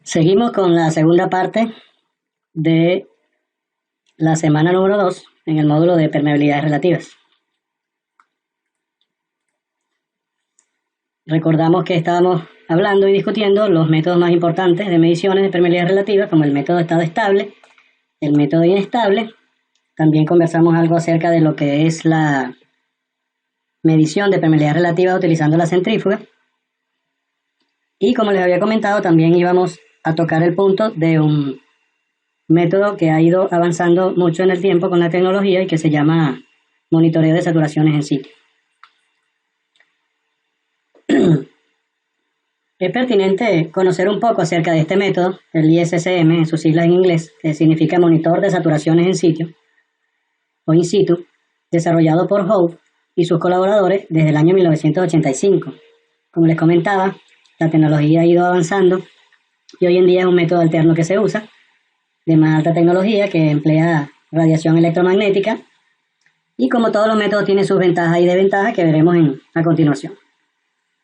Seguimos con la segunda parte de la semana número 2 en el módulo de permeabilidades relativas. Recordamos que estábamos hablando y discutiendo los métodos más importantes de mediciones de permeabilidad relativa, como el método de estado estable, el método inestable. También conversamos algo acerca de lo que es la medición de permeabilidad relativa utilizando la centrífuga. Y como les había comentado, también íbamos a tocar el punto de un método que ha ido avanzando mucho en el tiempo con la tecnología y que se llama monitoreo de saturaciones en sitio. Es pertinente conocer un poco acerca de este método, el ISSM, en sus siglas en inglés, que significa monitor de saturaciones en sitio o in situ, desarrollado por Hope y sus colaboradores desde el año 1985. Como les comentaba, la tecnología ha ido avanzando y hoy en día es un método alterno que se usa, de más alta tecnología, que emplea radiación electromagnética, y como todos los métodos tiene sus ventajas y desventajas que veremos a continuación.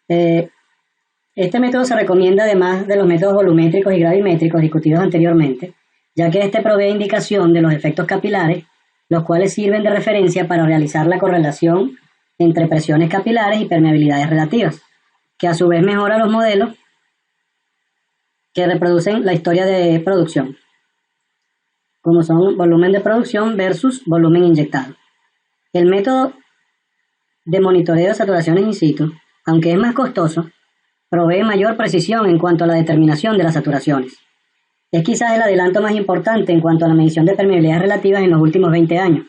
Este método se recomienda además de los métodos volumétricos y gravimétricos discutidos anteriormente, ya que este provee indicación de los efectos capilares, los cuales sirven de referencia para realizar la correlación entre presiones capilares y permeabilidades relativas, que a su vez mejora los modelos que reproducen la historia de producción, como son volumen de producción versus volumen inyectado. El método de monitoreo de saturaciones in situ, aunque es más costoso, provee mayor precisión en cuanto a la determinación de las saturaciones. Es quizás el adelanto más importante en cuanto a la medición de permeabilidades relativas en los últimos 20 años.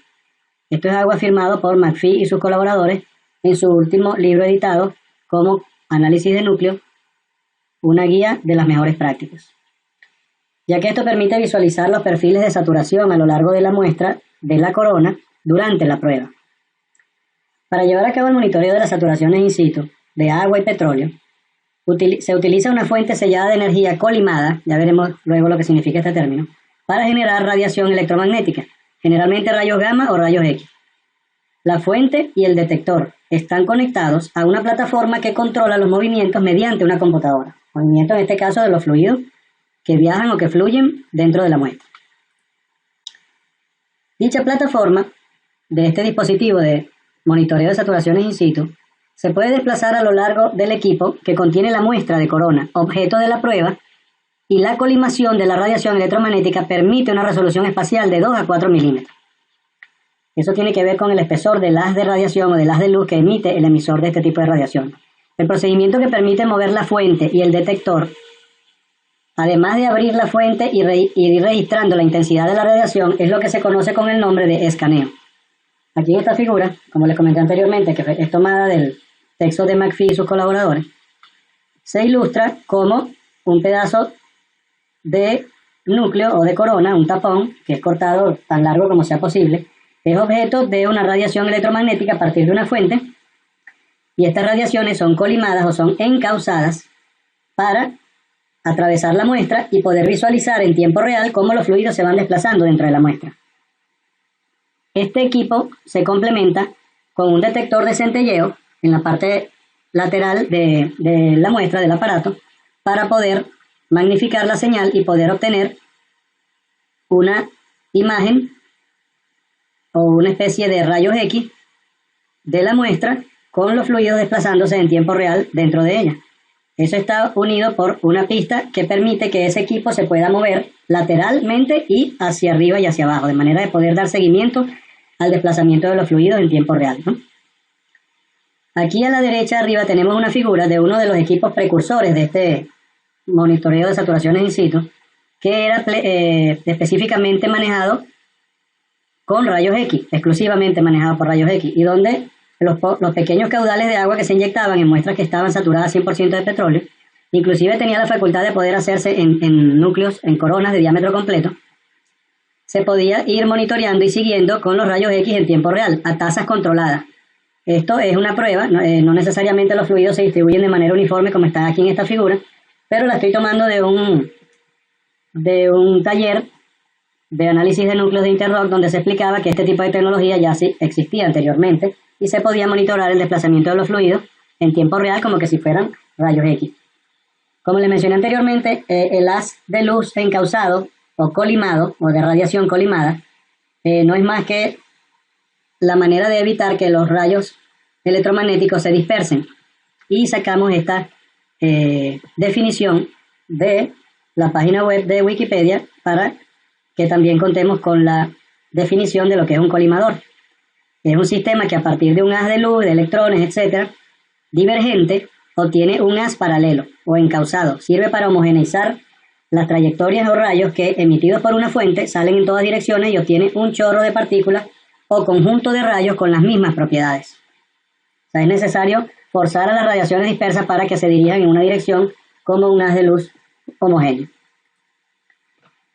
Esto es algo afirmado por McPhee y sus colaboradores en su último libro editado como Análisis de núcleo, una guía de las mejores prácticas, ya que esto permite visualizar los perfiles de saturación a lo largo de la muestra de la corona durante la prueba. Para llevar a cabo el monitoreo de las saturaciones in situ de agua y petróleo, se utiliza una fuente sellada de energía colimada, ya veremos luego lo que significa este término, para generar radiación electromagnética, generalmente rayos gamma o rayos X. La fuente y el detector están conectados a una plataforma que controla los movimientos mediante una computadora, movimientos en este caso de los fluidos que viajan o que fluyen dentro de la muestra. Dicha plataforma de este dispositivo de monitoreo de saturaciones in situ se puede desplazar a lo largo del equipo que contiene la muestra de corona, objeto de la prueba, y la colimación de la radiación electromagnética permite una resolución espacial de 2 a 4 milímetros. Eso tiene que ver con el espesor del haz de radiación o del haz de luz que emite el emisor de este tipo de radiación. El procedimiento que permite mover la fuente y el detector, además de abrir la fuente y ir registrando la intensidad de la radiación, es lo que se conoce con el nombre de escaneo. Aquí en esta figura, como les comenté anteriormente, que es tomada del texto de McPhee y sus colaboradores, se ilustra como un pedazo de núcleo o de corona, un tapón, que es cortado tan largo como sea posible, es objeto de una radiación electromagnética a partir de una fuente, y estas radiaciones son colimadas o son encausadas para atravesar la muestra y poder visualizar en tiempo real cómo los fluidos se van desplazando dentro de la muestra. Este equipo se complementa con un detector de centelleo en la parte lateral de la muestra del aparato para poder magnificar la señal y poder obtener una imagen o una especie de rayos X de la muestra con los fluidos desplazándose en tiempo real dentro de ella. Eso está unido por una pista que permite que ese equipo se pueda mover lateralmente y hacia arriba y hacia abajo, de manera de poder dar seguimiento al desplazamiento de los fluidos en tiempo real, ¿no? Aquí a la derecha arriba tenemos una figura de uno de los equipos precursores de este monitoreo de saturaciones in situ, que era específicamente manejado con rayos X, exclusivamente manejado por rayos X, y donde los pequeños caudales de agua que se inyectaban en muestras que estaban saturadas 100% de petróleo, inclusive tenía la facultad de poder hacerse en núcleos, en coronas de diámetro completo, se podía ir monitoreando y siguiendo con los rayos X en tiempo real, a tasas controladas. Esto es una prueba, no necesariamente los fluidos se distribuyen de manera uniforme como está aquí en esta figura, pero la estoy tomando de un taller de análisis de núcleos de Interrock donde se explicaba que este tipo de tecnología ya sí existía anteriormente y se podía monitorar el desplazamiento de los fluidos en tiempo real como que si fueran rayos X. Como les mencioné anteriormente, el haz de luz encauzado o colimado, o de radiación colimada, no es más que la manera de evitar que los rayos electromagnéticos se dispersen. Y sacamos esta definición de la página web de Wikipedia para que también contemos con la definición de lo que es un colimador. Es un sistema que a partir de un haz de luz, de electrones, etcétera, divergente, obtiene un haz paralelo o encauzado. Sirve para homogeneizar las trayectorias o rayos que, emitidos por una fuente, salen en todas direcciones y obtiene un chorro de partículas o conjunto de rayos con las mismas propiedades. O sea, es necesario forzar a las radiaciones dispersas para que se dirijan en una dirección como un haz de luz homogéneo.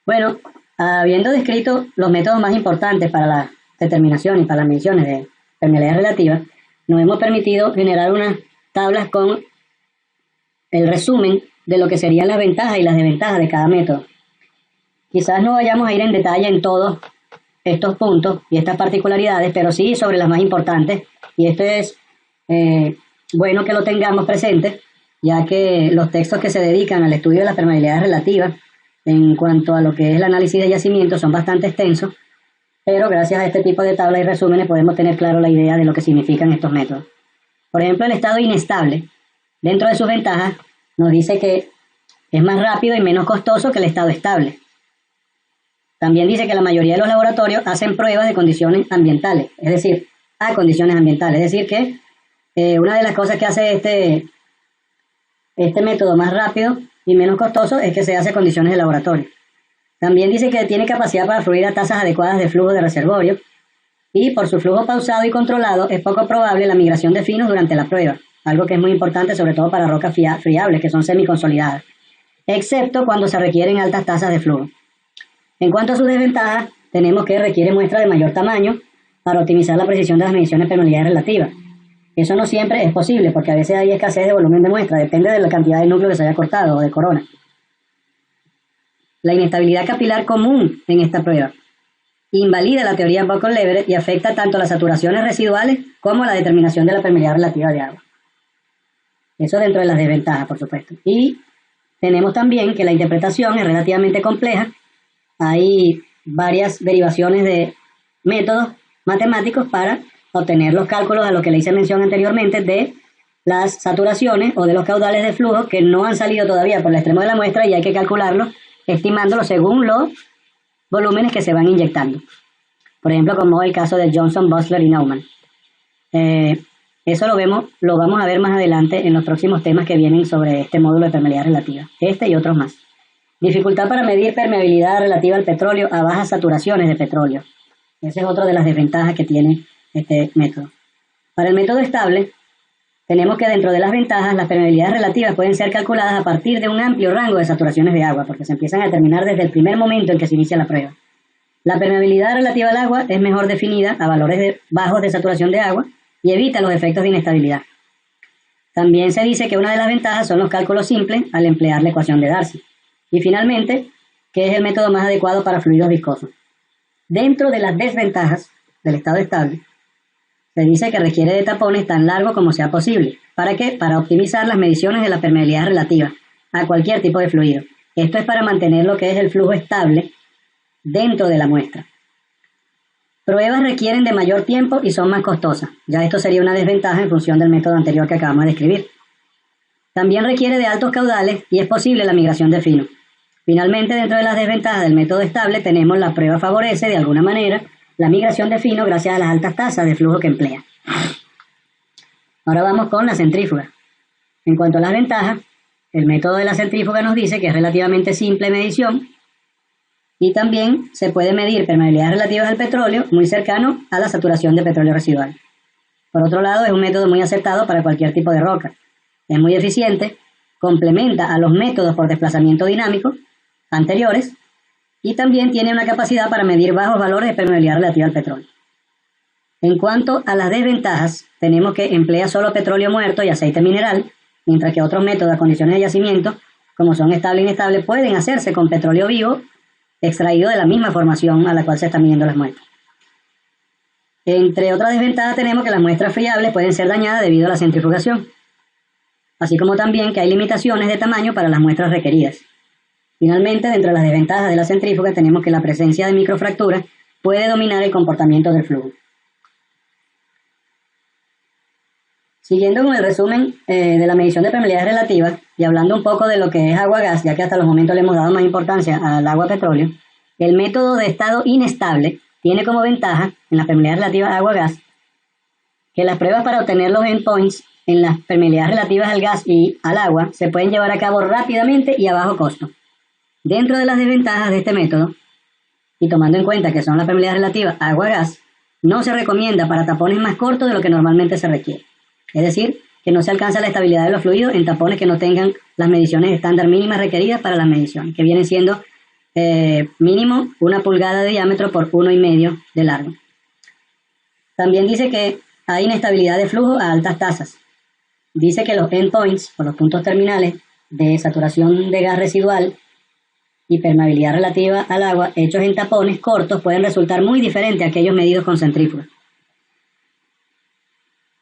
Bueno, habiendo descrito los métodos más importantes para la determinación y para las mediciones de permeabilidad relativa, nos hemos permitido generar unas tablas con el resumen de lo que serían las ventajas y las desventajas de cada método. Quizás no vayamos a ir en detalle en todos estos puntos y estas particularidades, pero sí sobre las más importantes, y esto es bueno que lo tengamos presente, ya que los textos que se dedican al estudio de las permeabilidades relativas en cuanto a lo que es el análisis de yacimientos son bastante extensos, pero gracias a este tipo de tablas y resúmenes podemos tener claro la idea de lo que significan estos métodos. Por ejemplo, el estado inestable, dentro de sus ventajas, nos dice que es más rápido y menos costoso que el estado estable. También dice que la mayoría de los laboratorios hacen pruebas de condiciones ambientales, es decir, a condiciones ambientales. Es decir que una de las cosas que hace este método más rápido y menos costoso es que se hace a condiciones de laboratorio. También dice que tiene capacidad para fluir a tasas adecuadas de flujo de reservorio y por su flujo pausado y controlado es poco probable la migración de finos durante la prueba, algo que es muy importante sobre todo para rocas friables que son semiconsolidadas, excepto cuando se requieren altas tasas de flujo. En cuanto a sus desventajas, tenemos que requiere muestras de mayor tamaño para optimizar la precisión de las mediciones de permeabilidad relativa. Eso no siempre es posible porque a veces hay escasez de volumen de muestra, depende de la cantidad de núcleo que se haya cortado o de corona. La inestabilidad capilar común en esta prueba invalida la teoría Buckle-Leverett y afecta tanto las saturaciones residuales como la determinación de la permeabilidad relativa de agua. Eso dentro de las desventajas, por supuesto. Y tenemos también que la interpretación es relativamente compleja. Hay varias derivaciones de métodos matemáticos para obtener los cálculos a los que le hice mención anteriormente de las saturaciones o de los caudales de flujo que no han salido todavía por el extremo de la muestra y hay que calcularlos estimándolo según los volúmenes que se van inyectando. Por ejemplo, como el caso de Johnson, Bosler y Naumann. Eso lo vamos a ver más adelante en los próximos temas que vienen sobre este módulo de permeabilidad relativa. Este y otros más. Dificultad para medir permeabilidad relativa al petróleo a bajas saturaciones de petróleo. Esa es otra de las desventajas que tiene este método. Para el método estable, tenemos que dentro de las ventajas, las permeabilidades relativas pueden ser calculadas a partir de un amplio rango de saturaciones de agua, porque se empiezan a determinar desde el primer momento en que se inicia la prueba. La permeabilidad relativa al agua es mejor definida a valores bajos de saturación de agua y evita los efectos de inestabilidad. También se dice que una de las ventajas son los cálculos simples al emplear la ecuación de Darcy. Y finalmente, que es el método más adecuado para fluidos viscosos. Dentro de las desventajas del estado estable, se dice que requiere de tapones tan largos como sea posible. ¿Para qué? Para optimizar las mediciones de la permeabilidad relativa a cualquier tipo de fluido. Esto es para mantener lo que es el flujo estable dentro de la muestra. Pruebas requieren de mayor tiempo y son más costosas. Ya esto sería una desventaja en función del método anterior que acabamos de describir. También requiere de altos caudales y es posible la migración de fino. Finalmente, dentro de las desventajas del método estable, tenemos la prueba favorece de alguna manera la migración de fino gracias a las altas tasas de flujo que emplea. Ahora vamos con la centrífuga. En cuanto a las ventajas, el método de la centrífuga nos dice que es relativamente simple medición y también se puede medir permeabilidades relativas al petróleo muy cercano a la saturación de petróleo residual. Por otro lado, es un método muy aceptado para cualquier tipo de roca. Es muy eficiente, complementa a los métodos por desplazamiento dinámico anteriores y también tiene una capacidad para medir bajos valores de permeabilidad relativa al petróleo. En cuanto a las desventajas, tenemos que emplea solo petróleo muerto y aceite mineral, mientras que otros métodos a condiciones de yacimiento, como son estable e inestable, pueden hacerse con petróleo vivo extraído de la misma formación a la cual se están midiendo las muestras. Entre otras desventajas tenemos que las muestras friables pueden ser dañadas debido a la centrifugación. así como también que hay limitaciones de tamaño para las muestras requeridas. Finalmente, dentro de las desventajas de la centrífuga tenemos que la presencia de microfracturas puede dominar el comportamiento del flujo. Siguiendo con el resumen de la medición de permeabilidad relativa y hablando un poco de lo que es agua-gas, ya que hasta los momentos le hemos dado más importancia al agua-petróleo, el método de estado inestable tiene como ventaja en la permeabilidad relativa agua-gas que las pruebas para obtener los endpoints en las permeabilidades relativas al gas y al agua se pueden llevar a cabo rápidamente y a bajo costo. Dentro de las desventajas de este método, y tomando en cuenta que son la permeabilidad relativa agua-gas, no se recomienda para tapones más cortos de lo que normalmente se requiere. Es decir, que no se alcanza la estabilidad de los fluidos en tapones que no tengan las mediciones estándar mínimas requeridas para las mediciones, que vienen siendo mínimo 1 pulgada de diámetro por 1,5 de largo. También dice que hay inestabilidad de flujo a altas tasas. Dice que los endpoints, o los puntos terminales de saturación de gas residual y permeabilidad relativa al agua hechos en tapones cortos pueden resultar muy diferentes a aquellos medidos con centrífuga.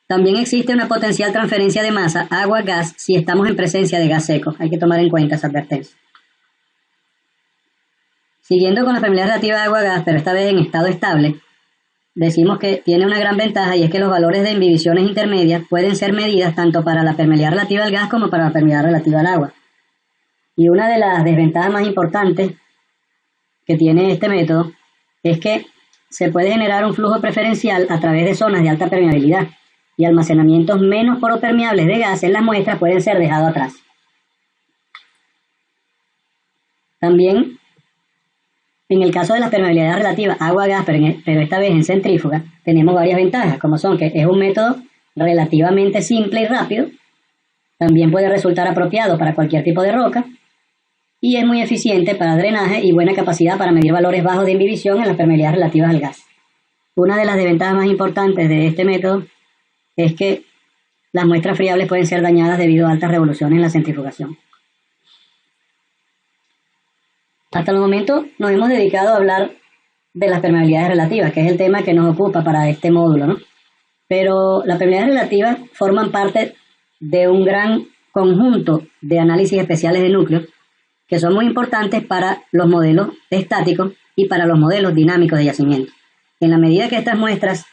También existe una potencial transferencia de masa agua-gas si estamos en presencia de gas seco. Hay que tomar en cuenta esa advertencia. Siguiendo con la permeabilidad relativa de agua-gas, pero esta vez en estado estable, decimos que tiene una gran ventaja y es que los valores de inhibiciones intermedias pueden ser medidas tanto para la permeabilidad relativa al gas como para la permeabilidad relativa al agua. Y una de las desventajas más importantes que tiene este método es que se puede generar un flujo preferencial a través de zonas de alta permeabilidad y almacenamientos menos poropermeables de gas en las muestras pueden ser dejados atrás. También, en el caso de la permeabilidad relativa agua-gas, pero esta vez en centrífuga, tenemos varias ventajas, como son que es un método relativamente simple y rápido, también puede resultar apropiado para cualquier tipo de roca, y es muy eficiente para drenaje y buena capacidad para medir valores bajos de inhibición en las permeabilidades relativas al gas. Una de las desventajas más importantes de este método es que las muestras friables pueden ser dañadas debido a altas revoluciones en la centrifugación. Hasta el momento nos hemos dedicado a hablar de las permeabilidades relativas, que es el tema que nos ocupa para este módulo, ¿no? Pero las permeabilidades relativas forman parte de un gran conjunto de análisis especiales de núcleos que son muy importantes para los modelos estáticos y para los modelos dinámicos de yacimiento. En la medida que estas muestras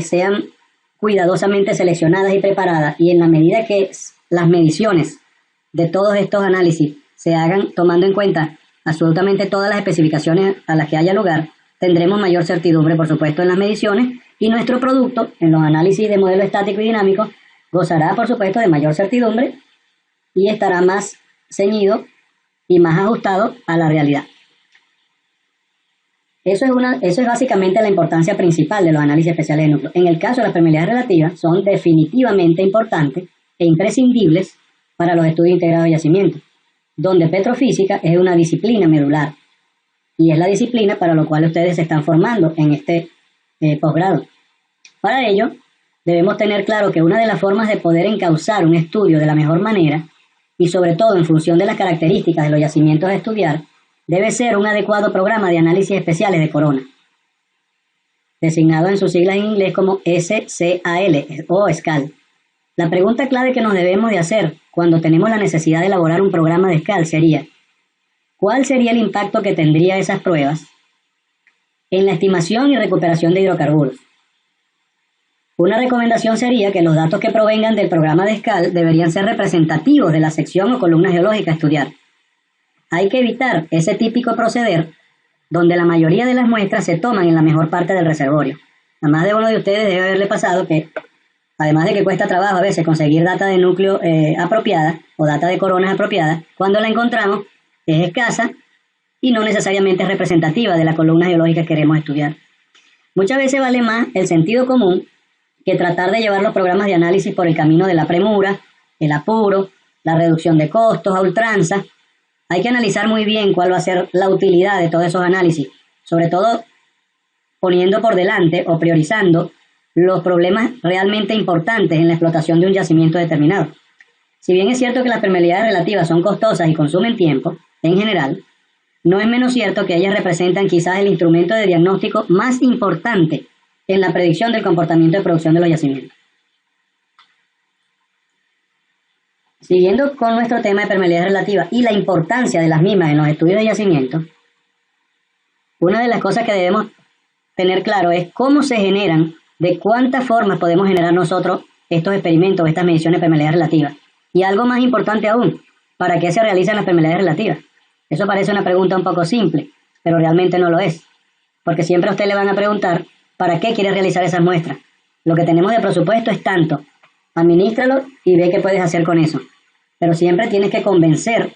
sean cuidadosamente seleccionadas y preparadas y en la medida que las mediciones de todos estos análisis se hagan tomando en cuenta absolutamente todas las especificaciones a las que haya lugar, tendremos mayor certidumbre, por supuesto, en las mediciones y nuestro producto, en los análisis de modelo estático y dinámico, gozará, por supuesto, de mayor certidumbre y estará más ceñido y más ajustado a la realidad. Eso es básicamente la importancia principal de los análisis especiales de núcleo. En el caso de las permeabilidades relativas, son definitivamente importantes e imprescindibles para los estudios integrados de yacimiento, donde petrofísica es una disciplina medular y es la disciplina para la cual ustedes se están formando en este posgrado. Para ello, debemos tener claro que una de las formas de poder encauzar un estudio de la mejor manera, y sobre todo en función de las características de los yacimientos a estudiar, debe ser un adecuado programa de análisis especiales de corona, designado en sus siglas en inglés como SCAL o SCAL. La pregunta clave que nos debemos de hacer cuando tenemos la necesidad de elaborar un programa de SCAL sería: ¿cuál sería el impacto que tendría esas pruebas en la estimación y recuperación de hidrocarburos? Una recomendación sería que los datos que provengan del programa de SCAL deberían ser representativos de la sección o columna geológica a estudiar. Hay que evitar ese típico proceder donde la mayoría de las muestras se toman en la mejor parte del reservorio. A más de uno de ustedes debe haberle pasado que, además de que cuesta trabajo a veces conseguir data de núcleo apropiada o data de coronas apropiada, cuando la encontramos es escasa y no necesariamente es representativa de la columna geológica que queremos estudiar. Muchas veces vale más el sentido común que tratar de llevar los programas de análisis por el camino de la premura, el apuro, la reducción de costos a ultranza. Hay que analizar muy bien cuál va a ser la utilidad de todos esos análisis, sobre todo poniendo por delante o priorizando los problemas realmente importantes en la explotación de un yacimiento determinado. Si bien es cierto que las permeabilidades relativas son costosas y consumen tiempo, en general, no es menos cierto que ellas representan quizás el instrumento de diagnóstico más importante en la predicción del comportamiento de producción de los yacimientos. Siguiendo con nuestro tema de permeabilidad relativa y la importancia de las mismas en los estudios de yacimiento, una de las cosas que debemos tener claro es cómo se generan, de cuántas formas podemos generar nosotros estos experimentos, estas mediciones de permeabilidad relativa. Y algo más importante aún, ¿para qué se realizan las permeabilidades relativas? Eso parece una pregunta un poco simple, pero realmente no lo es. Porque siempre a usted le van a preguntar, ¿para qué quiere realizar esas muestras? Lo que tenemos de presupuesto es tanto. Administralo y ve qué puedes hacer con eso. Pero siempre tienes que convencer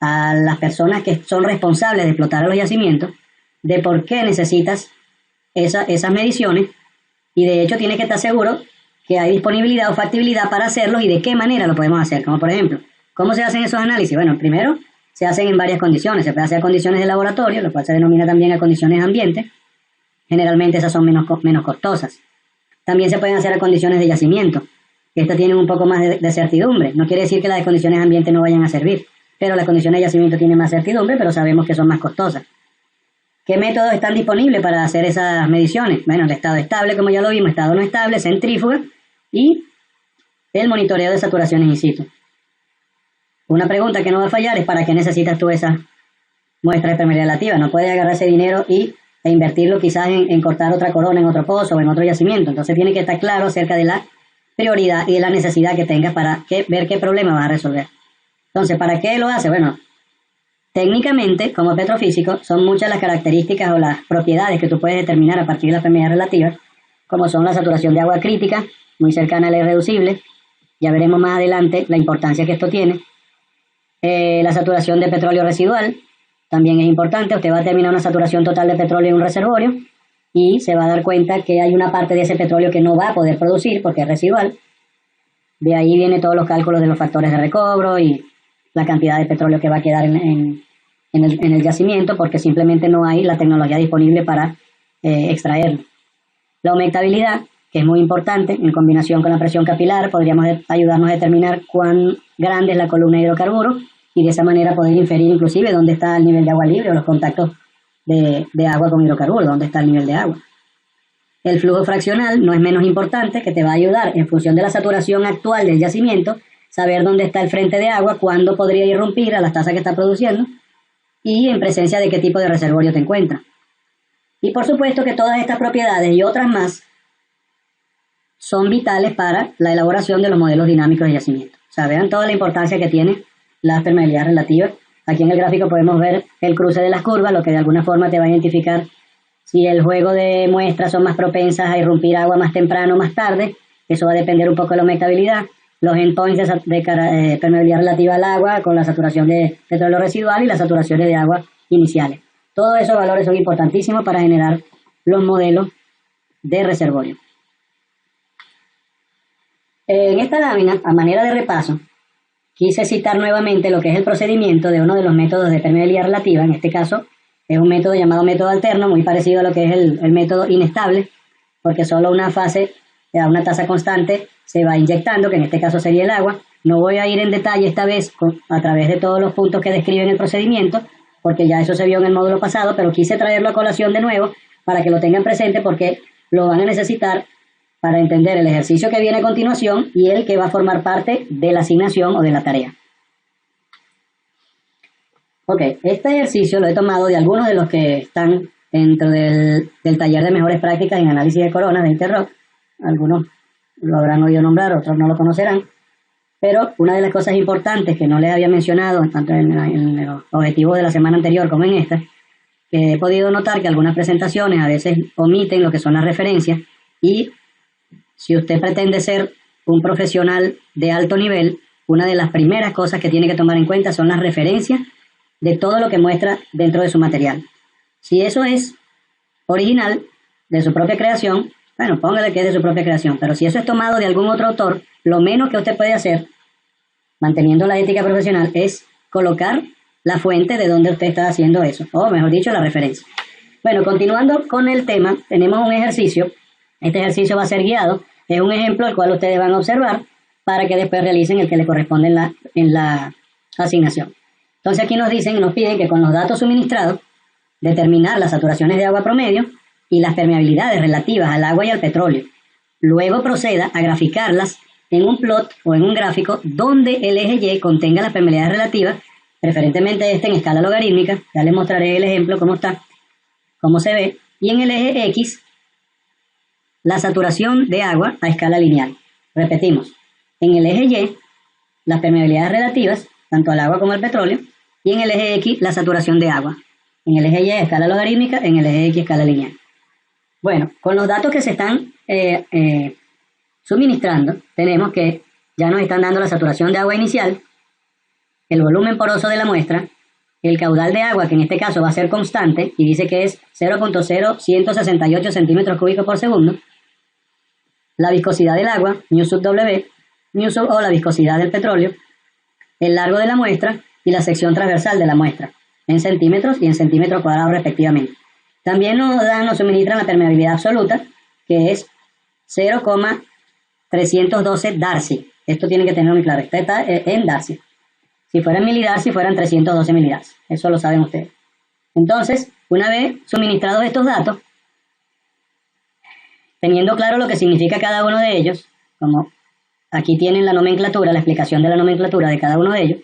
a las personas que son responsables de explotar los yacimientos de por qué necesitas esas mediciones, y de hecho tienes que estar seguro que hay disponibilidad o factibilidad para hacerlos y de qué manera lo podemos hacer. Como por ejemplo, ¿cómo se hacen esos análisis? Bueno, primero se hacen en varias condiciones. Se puede hacer a condiciones de laboratorio, lo cual se denomina también a condiciones de ambiente. Generalmente esas son menos costosas. También se pueden hacer a condiciones de yacimiento. Estas tienen un poco más de certidumbre. No quiere decir que las condiciones de ambiente no vayan a servir, pero las condiciones de yacimiento tienen más certidumbre, pero sabemos que son más costosas. ¿Qué métodos están disponibles para hacer esas mediciones? Bueno, el estado estable, como ya lo vimos, estado no estable, centrífuga y el monitoreo de saturaciones in situ. Una pregunta que no va a fallar es ¿para qué necesitas tú esas muestras de permeabilidad relativa? No puedes agarrar ese dinero e invertirlo quizás en cortar otra corona en otro pozo o en otro yacimiento. Entonces tiene que estar claro acerca de la prioridad y de la necesidad que tengas para ver qué problema vas a resolver. Entonces, ¿para qué lo hace? Bueno, técnicamente, como petrofísico, son muchas las características o las propiedades que tú puedes determinar a partir de la permeabilidad relativa, como son la saturación de agua crítica, muy cercana a la irreducible. Ya veremos más adelante la importancia que esto tiene. La saturación de petróleo residual también es importante. Usted va a determinar una saturación total de petróleo en un reservorio y se va a dar cuenta que hay una parte de ese petróleo que no va a poder producir porque es residual. De ahí vienen todos los cálculos de los factores de recobro y la cantidad de petróleo que va a quedar en el yacimiento, porque simplemente no hay la tecnología disponible para extraerlo. La humectabilidad, que es muy importante, en combinación con la presión capilar, podríamos ayudarnos a determinar cuán grande es la columna de hidrocarburos y de esa manera poder inferir inclusive dónde está el nivel de agua libre o los contactos de agua con hidrocarburos, dónde está el nivel de agua. El flujo fraccional no es menos importante, que te va a ayudar en función de la saturación actual del yacimiento, saber dónde está el frente de agua, cuándo podría irrumpir a las tasas que está produciendo y en presencia de qué tipo de reservorio te encuentras. Y por supuesto que todas estas propiedades y otras más son vitales para la elaboración de los modelos dinámicos de yacimiento. O sea, vean toda la importancia que tiene la permeabilidad relativa. Aquí en el gráfico podemos ver el cruce de las curvas, lo que de alguna forma te va a identificar si el juego de muestras son más propensas a irrumpir agua más temprano o más tarde. Eso va a depender un poco de la humectabilidad. Los endpoints de permeabilidad relativa al agua con la saturación de petróleo residual y las saturaciones de agua iniciales. Todos esos valores son importantísimos para generar los modelos de reservorio. En esta lámina, a manera de repaso, quise citar nuevamente lo que es el procedimiento de uno de los métodos de permeabilidad relativa. En este caso es un método llamado método alterno, muy parecido a lo que es el método inestable, porque solo una fase a una tasa constante se va inyectando, que en este caso sería el agua. No voy a ir en detalle esta vez a través de todos los puntos que describen el procedimiento, porque ya eso se vio en el módulo pasado, pero quise traerlo a colación de nuevo para que lo tengan presente, porque lo van a necesitar para entender el ejercicio que viene a continuación y el que va a formar parte de la asignación o de la tarea. Ok, este ejercicio lo he tomado de algunos de los que están dentro del taller de mejores prácticas en análisis de coronas de Interrock. Algunos lo habrán oído nombrar, otros no lo conocerán. Pero una de las cosas importantes que no les había mencionado, tanto en los objetivos de la semana anterior como en esta, que he podido notar que algunas presentaciones a veces omiten lo que son las referencias, y si usted pretende ser un profesional de alto nivel, una de las primeras cosas que tiene que tomar en cuenta son las referencias de todo lo que muestra dentro de su material. Si eso es original, de su propia creación, bueno, póngale que es de su propia creación, pero si eso es tomado de algún otro autor, lo menos que usted puede hacer, manteniendo la ética profesional, es colocar la fuente de donde usted está haciendo eso, o mejor dicho, la referencia. Bueno, continuando con el tema, tenemos un ejercicio. Este ejercicio va a ser guiado, es un ejemplo al cual ustedes van a observar para que después realicen el que le corresponde en la asignación. Entonces aquí nos piden que con los datos suministrados, determinar las saturaciones de agua promedio y las permeabilidades relativas al agua y al petróleo. Luego proceda a graficarlas en un plot o en un gráfico donde el eje Y contenga las permeabilidades relativas, preferentemente en escala logarítmica. Ya les mostraré el ejemplo cómo está, cómo se ve, y en el eje X la saturación de agua a escala lineal. Repetimos, en el eje Y las permeabilidades relativas, tanto al agua como al petróleo, y en el eje X la saturación de agua. En el eje Y a escala logarítmica, en el eje X a escala lineal. Bueno, con los datos que se están suministrando, tenemos que ya nos están dando la saturación de agua inicial, el volumen poroso de la muestra, el caudal de agua, que en este caso va a ser constante, y dice que es 0.0168 centímetros cúbicos por segundo, la viscosidad del agua, mu sub W, mu sub O, la viscosidad del petróleo, el largo de la muestra y la sección transversal de la muestra, en centímetros y en centímetros cuadrados respectivamente. También nos suministran la permeabilidad absoluta, que es 0,312 Darcy. Esto tienen que tenerlo muy claro, está en Darcy. Si fueran milidarcy, fueran 312 milidarcy. Eso lo saben ustedes. Entonces, una vez suministrados estos datos, teniendo claro lo que significa cada uno de ellos, como aquí tienen la nomenclatura, la explicación de la nomenclatura de cada uno de ellos,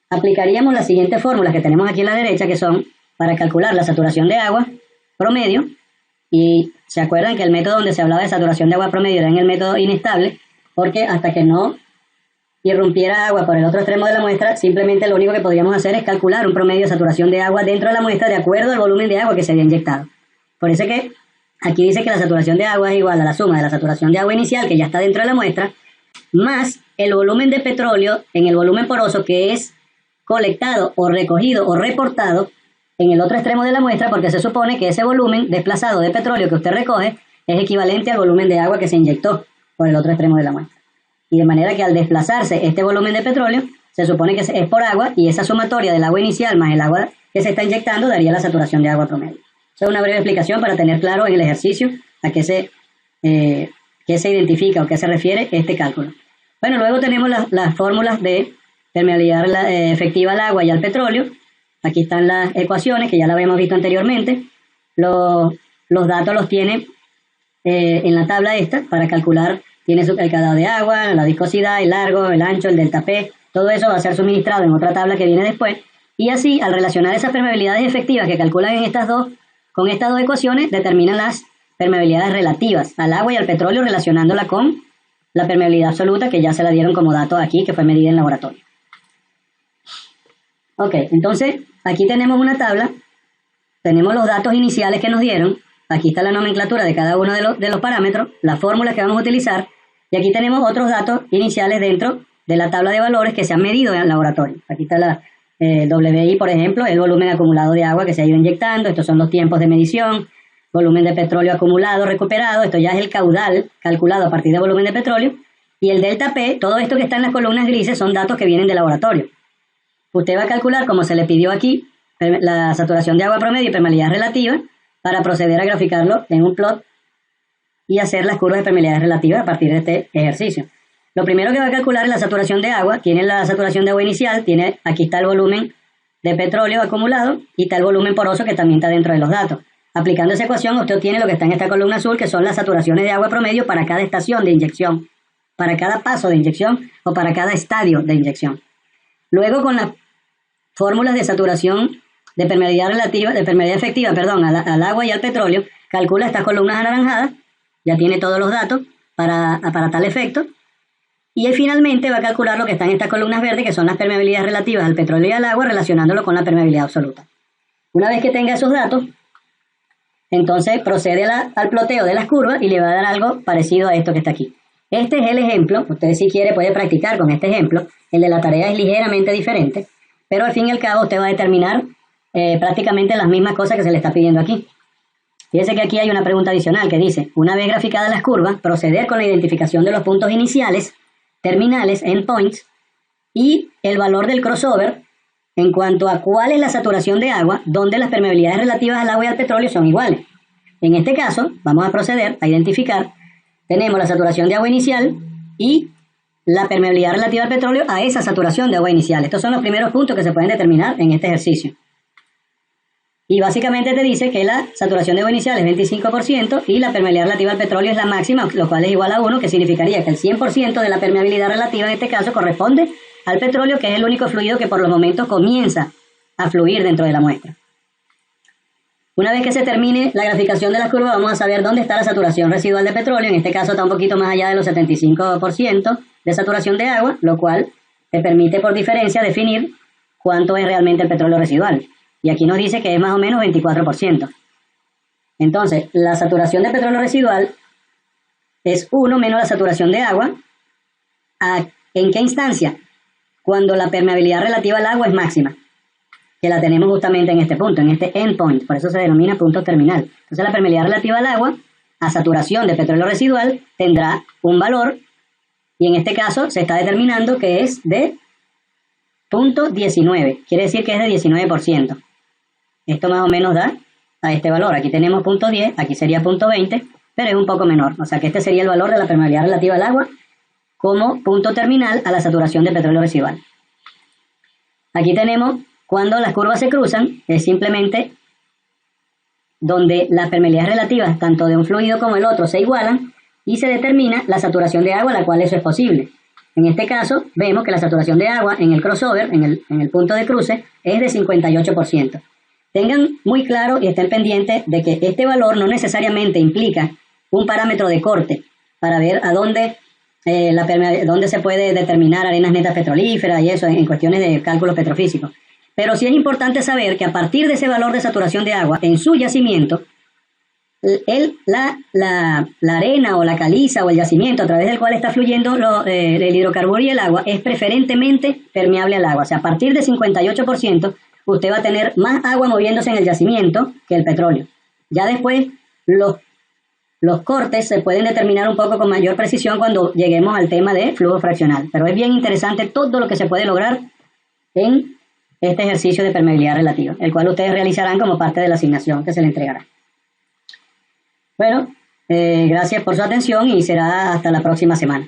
aplicaríamos las siguientes fórmulas que tenemos aquí a la derecha, que son para calcular la saturación de agua promedio. Y se acuerdan que el método donde se hablaba de saturación de agua promedio era en el método inestable, porque hasta que no irrumpiera agua por el otro extremo de la muestra, simplemente lo único que podríamos hacer es calcular un promedio de saturación de agua dentro de la muestra de acuerdo al volumen de agua que se había inyectado. Por eso que aquí dice que la saturación de agua es igual a la suma de la saturación de agua inicial, que ya está dentro de la muestra, más el volumen de petróleo en el volumen poroso que es colectado o recogido o reportado en el otro extremo de la muestra, porque se supone que ese volumen desplazado de petróleo que usted recoge es equivalente al volumen de agua que se inyectó por el otro extremo de la muestra. Y de manera que al desplazarse este volumen de petróleo, se supone que es por agua, y esa sumatoria del agua inicial más el agua que se está inyectando daría la saturación de agua promedio. Eso es una breve explicación para tener claro en el ejercicio a qué se identifica o qué se refiere este cálculo. Bueno, luego tenemos las fórmulas de permeabilidad efectiva al agua y al petróleo. Aquí están las ecuaciones que ya las habíamos visto anteriormente. Los datos los tiene en la tabla esta para calcular. Tiene el caudal de agua, la viscosidad, el largo, el ancho, el delta P. Todo eso va a ser suministrado en otra tabla que viene después. Y así, al relacionar esas permeabilidades efectivas que calculan con estas dos ecuaciones, determinan las permeabilidades relativas al agua y al petróleo, relacionándola con la permeabilidad absoluta, que ya se la dieron como dato aquí, que fue medida en laboratorio. Ok, entonces, aquí tenemos una tabla. Tenemos los datos iniciales que nos dieron. Aquí está la nomenclatura de cada uno de los parámetros, las fórmulas que vamos a utilizar, y aquí tenemos otros datos iniciales dentro de la tabla de valores que se han medido en el laboratorio. Aquí está la WI, por ejemplo, el volumen acumulado de agua que se ha ido inyectando. Estos son los tiempos de medición, volumen de petróleo acumulado, recuperado. Esto ya es el caudal calculado a partir del volumen de petróleo. Y el delta P, todo esto que está en las columnas grises son datos que vienen del laboratorio. Usted va a calcular, como se le pidió aquí, la saturación de agua promedio y permeabilidad relativa, para proceder a graficarlo en un plot y hacer las curvas de permeabilidad relativa a partir de este ejercicio. Lo primero que va a calcular es la saturación de agua. Tiene la saturación de agua inicial, aquí está el volumen de petróleo acumulado y está el volumen poroso que también está dentro de los datos. Aplicando esa ecuación, usted obtiene lo que está en esta columna azul, que son las saturaciones de agua promedio para cada estación de inyección, para cada paso de inyección o para cada estadio de inyección. Luego, con las fórmulas de saturación de permeabilidad efectiva, al agua y al petróleo, calcula estas columnas anaranjadas, ya tiene todos los datos para tal efecto, y finalmente va a calcular lo que está en estas columnas verdes, que son las permeabilidades relativas al petróleo y al agua, relacionándolo con la permeabilidad absoluta. Una vez que tenga esos datos, entonces procede al ploteo de las curvas y le va a dar algo parecido a esto que está aquí. Este es el ejemplo. Usted, si quiere, puede practicar con este ejemplo. El de la tarea es ligeramente diferente, pero al fin y al cabo usted va a determinar prácticamente las mismas cosas que se le está pidiendo aquí. Fíjese que aquí hay una pregunta adicional que dice: una vez graficadas las curvas, proceder con la identificación de los puntos iniciales, terminales, endpoints, y el valor del crossover en cuanto a cuál es la saturación de agua, donde las permeabilidades relativas al agua y al petróleo son iguales. En este caso, vamos a proceder a identificar, tenemos la saturación de agua inicial y la permeabilidad relativa al petróleo a esa saturación de agua inicial. Estos son los primeros puntos que se pueden determinar en este ejercicio. Y básicamente te dice que la saturación de agua inicial es 25% y la permeabilidad relativa al petróleo es la máxima, lo cual es igual a 1, que significaría que el 100% de la permeabilidad relativa en este caso corresponde al petróleo, que es el único fluido que por los momentos comienza a fluir dentro de la muestra. Una vez que se termine la graficación de las curvas, vamos a saber dónde está la saturación residual de petróleo. En este caso está un poquito más allá de los 75% de saturación de agua, lo cual te permite por diferencia definir cuánto es realmente el petróleo residual. Y aquí nos dice que es más o menos 24%. Entonces, la saturación de petróleo residual es 1 menos la saturación de agua. ¿En qué instancia? Cuando la permeabilidad relativa al agua es máxima, que la tenemos justamente en este punto, en este endpoint, por eso se denomina punto terminal. Entonces la permeabilidad relativa al agua a saturación de petróleo residual tendrá un valor, y en este caso se está determinando que es de 0.19, quiere decir que es de 19%. Esto más o menos da a este valor. Aquí tenemos 0.10, aquí sería 0.20, pero es un poco menor. O sea que este sería el valor de la permeabilidad relativa al agua como punto terminal a la saturación de petróleo residual. Aquí tenemos cuando las curvas se cruzan, es simplemente donde las permeabilidades relativas tanto de un fluido como el otro se igualan y se determina la saturación de agua a la cual eso es posible. En este caso vemos que la saturación de agua en el crossover, en el punto de cruce, es de 58%. Tengan muy claro y estén pendientes de que este valor no necesariamente implica un parámetro de corte para ver a dónde se puede determinar arenas netas petrolíferas y eso en cuestiones de cálculos petrofísicos. Pero sí es importante saber que a partir de ese valor de saturación de agua en su yacimiento, la arena o la caliza o el yacimiento a través del cual está fluyendo el hidrocarburo y el agua es preferentemente permeable al agua. O sea, a partir de 58%, usted va a tener más agua moviéndose en el yacimiento que el petróleo. Ya después, los cortes se pueden determinar un poco con mayor precisión cuando lleguemos al tema de flujo fraccional. Pero es bien interesante todo lo que se puede lograr en este ejercicio de permeabilidad relativa, el cual ustedes realizarán como parte de la asignación que se le entregará. Bueno, gracias por su atención y será hasta la próxima semana.